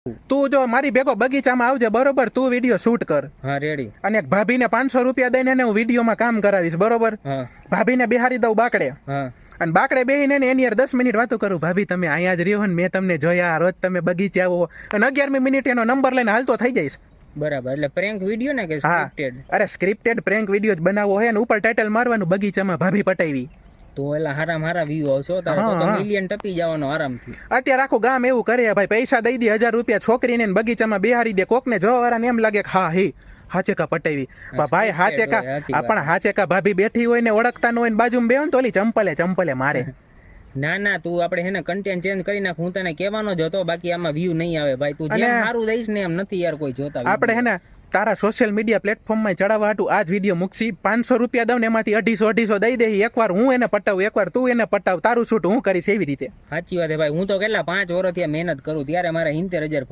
તું જો મારી ભેગો બગીચામાં આવજે, બરોબર? તું વિડીયો શૂટ કર. હા રેડી. અને એક ભાભીને 500 રૂપિયા દઈને એને હું વિડીયોમાં કામ કરાવીશ, બરોબર? હા ભાભીને બેહારી દઉં બાકડે, હા અને બાકડે બેહીને એની યાર 10 મિનિટ વાતો કરું. ભાભી તમે અહીંયા જ રહ્યો ને, મેં તમને જોયા, રોજ તમે બગીચે આવો, અને 11મી મિનિટ એનો નંબર લઈને હાલતો થઈ જઈશ. બરાબર. એટલે પ્રેન્ક વિડીયો ને કે હા, સ્ક્રિપ્ટેડ? અરે સ્ક્રિપ્ટેડ પ્રેન્ક વિડીયો જ બનાવવો હોય ને, ઉપર ટાઇટલ મારવાનું બગીચામાં ભાભી પટાવી. તો એલા હારા વ્યૂ આવશો તારે, તો મિલિયન ટપી જવાનો આરામથી. અત્યારે આખું ગામ એવું કરે ભાઈ, પૈસા દઈ દે 1000 રૂપિયા છોકરીને, બગીચામાં બેહારી દે. કોકને જોવાવાળાને એમ લાગે કે હા હે હાચેકા પટાવી. ભાઈ હાચેકા, આપણ હાચેકા ભાભી બેઠી હોય ને ઓળખતા ન હોય ને બાજુમાં બેહો ને તો ઓલી ચંપલે મારે. ના ના, તું આપણે હે ને કન્ટેન્ટ ચેન્જ કરી નાખ. હું તને કહેવાનો જ હતો, બાકી આમાં વ્યૂ નહીં આવે ભાઈ. તું જેમ સારું દઈશ ને એમ નથી યાર કોઈ જોતા. આપણે હે ને તારા સોશિયલ મીડિયા પ્લેટફોર્મમાં ચડાવવા હાટું આ જ વિડીયો મૂકશી. 500 રૂપિયા દઉં ને એમાંથી 250 દઈ દે. એકવાર હું એને પટાવું, એકવાર તું એને પટાવ, તારું શૂટ હું કરીશ એવી રીતે. સાચી વાત છે ભાઈ. હું તો કેટલા 5 વર્ષથી મહેનત કરું, ત્યારે મારા 70,000